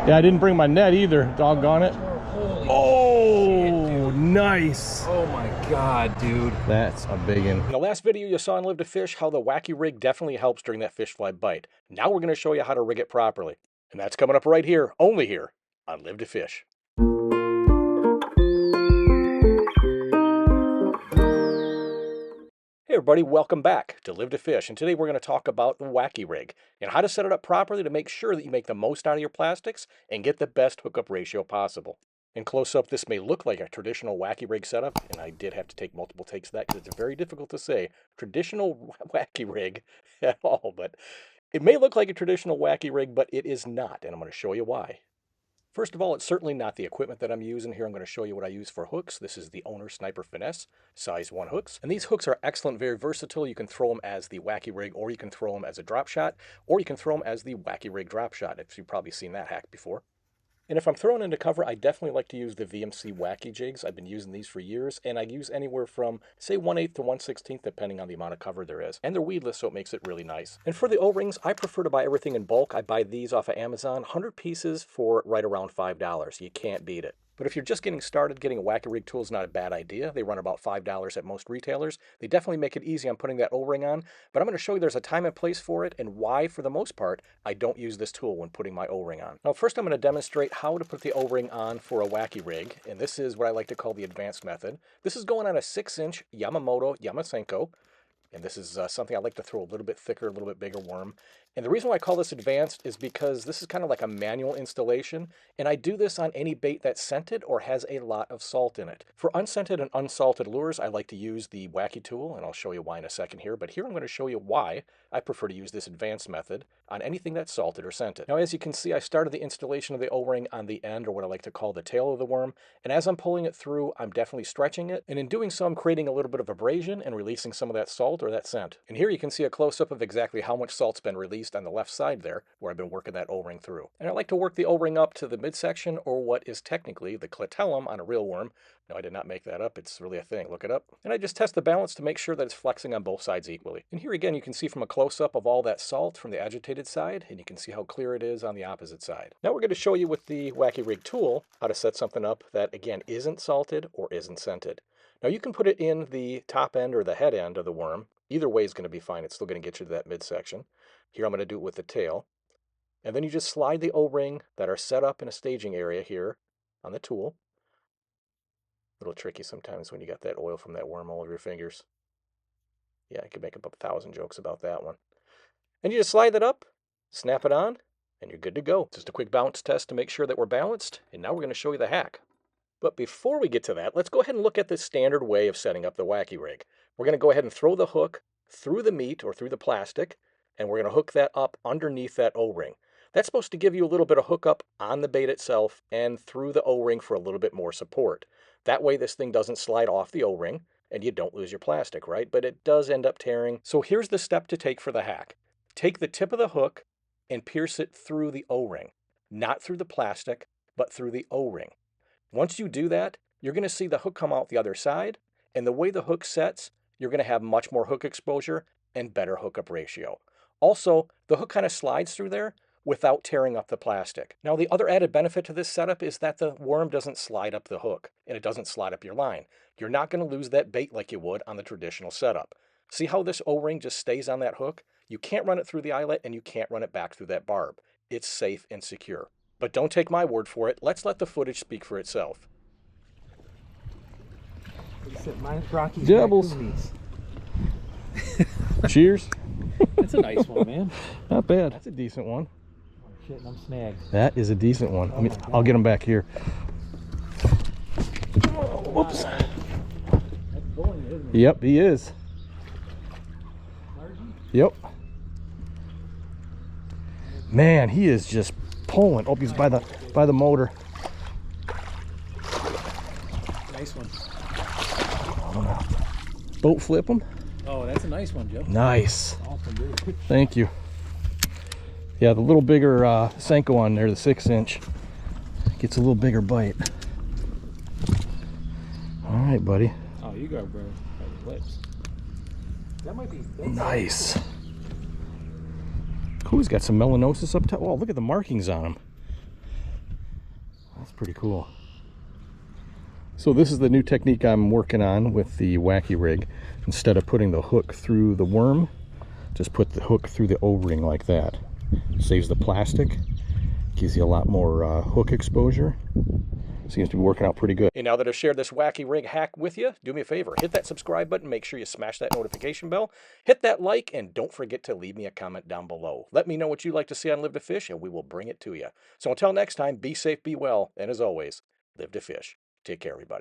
Yeah, I didn't bring my net either. Doggone it. Oh, shit, nice. Oh my God, dude. That's a big one. In the last video you saw on Live to Fish how the Wacky rig definitely helps during that fish fly bite. Now we're going to show you how to rig it properly. And that's coming up right here, only here, on Live to Fish. Hey everybody, welcome back to Live to Fish, and today we're going to talk about the Wacky rig and how to set it up properly to make sure that you make the most out of your plastics and get the best hookup ratio possible. In close-up, this may look like a traditional Wacky rig setup, and I did have to take multiple takes of that because it's very difficult to say traditional Wacky rig at all, but it may look like a traditional Wacky rig, but it is not, and I'm going to show you why. First of all, it's certainly not the equipment that I'm using here. I'm going to show you what I use for hooks. This is the Owner Sniper Finesse size 1 hooks. And these hooks are excellent, very versatile. You can throw them as the Wacky rig, or you can throw them as a drop shot, or you can throw them as the Wacky rig drop shot, if you've probably seen that hack before. And if I'm throwing into cover, I definitely like to use the VMC Wacky jigs. I've been using these for years, and I use anywhere from, say, 1/8 to 1/16, depending on the amount of cover there is. And they're weedless, so it makes it really nice. And for the O-rings, I prefer to buy everything in bulk. I buy these off of Amazon, 100 pieces for right around $5. You can't beat it. But if you're just getting started, getting a Wacky rig tool is not a bad idea. They run about $5 at most retailers. They definitely make it easy on putting that O-ring on, but I'm going to show you there's a time and place for it and why, for the most part, I don't use this tool when putting my O-ring on. Now, first I'm going to demonstrate how to put the O-ring on for a Wacky rig, and this is what I like to call the advanced method. This is going on a 6-inch Yamamoto Yamasenko, and this is something I like to throw a little bit thicker, a little bit bigger worm. And the reason why I call this advanced is because this is kind of like a manual installation, and I do this on any bait that's scented or has a lot of salt in it. For unscented and unsalted lures, I like to use the Wacky tool, and I'll show you why in a second here, but here I'm going to show you why I prefer to use this advanced method on anything that's salted or scented. Now, as you can see, I started the installation of the O-ring on the end, or what I like to call the tail of the worm, and as I'm pulling it through, I'm definitely stretching it, and in doing so, I'm creating a little bit of abrasion and releasing some of that salt or that scent. And here you can see a close-up of exactly how much salt's been released on the left side there, where I've been working that O-ring through. And I like to work the O-ring up to the midsection, or what is technically the clitellum on a real worm. No, I did not make that up. It's really a thing. Look it up. And I just test the balance to make sure that it's flexing on both sides equally. And here again, you can see from a close-up of all that salt from the agitated side, and you can see how clear it is on the opposite side. Now we're going to show you with the Wacky rig tool how to set something up that, again, isn't salted or isn't scented. Now you can put it in the top end or the head end of the worm. Either way is going to be fine. It's still going to get you to that midsection. Here I'm going to do it with the tail. And then you just slide the O-ring that are set up in a staging area here on the tool. A little tricky sometimes when you got that oil from that worm all over your fingers. Yeah, I could make up 1,000 jokes about that one. And you just slide that up, snap it on, and you're good to go. Just a quick balance test to make sure that we're balanced. And now we're going to show you the hack. But before we get to that, let's go ahead and look at the standard way of setting up the Wacky rig. We're going to go ahead and throw the hook through the meat or through the plastic, and we're going to hook that up underneath that O-ring. That's supposed to give you a little bit of hookup on the bait itself and through the O-ring for a little bit more support. That way this thing doesn't slide off the O-ring and you don't lose your plastic, right? But it does end up tearing. So here's the step to take for the hack. Take the tip of the hook and pierce it through the O-ring. Not through the plastic, but through the O-ring. Once you do that, you're going to see the hook come out the other side, and the way the hook sets, you're going to have much more hook exposure and better hookup ratio. Also, the hook kind of slides through there without tearing up the plastic. Now, the other added benefit to this setup is that the worm doesn't slide up the hook, and it doesn't slide up your line. You're not going to lose that bait like you would on the traditional setup. See how this O-ring just stays on that hook? You can't run it through the eyelet, and you can't run it back through that barb. It's safe and secure. But don't take my word for it. Let's let the footage speak for itself. Doubles. Cheers. That's a nice one, man. Not bad. That's a decent one. Oh, shit, and I'm snagged. That is a decent one. I'll get him back here. Oh, whoops. That's going, isn't it? Yep, he is. Largie? Yep. Man, he is just pulling. Oh, he's by the motor. Nice one. Boat flip him. Oh, that's a nice one, Joe. Nice. Awesome, dude. Thank you. Yeah, the little bigger Senko on there, the 6-inch, gets a little bigger bite. All right, buddy. Oh, you go, bro. By your lips. That might be nice. Cool, he's got some melanosis up top. Oh, look at the markings on him. It's pretty cool. So this is the new technique I'm working on with the Wacky rig. Instead of putting the hook through the worm, just put the hook through the O-ring like that. Saves the plastic, gives you a lot more hook exposure. Seems to be working out pretty good. And now that I've shared this Wacky rig hack with you, do me a favor, hit that subscribe button, make sure you smash that notification bell, hit that like, and don't forget to leave me a comment down below. Let me know what you'd like to see on Live to Fish, and we will bring it to you. So until next time, be safe, be well, and as always, live to fish. Take care, everybody.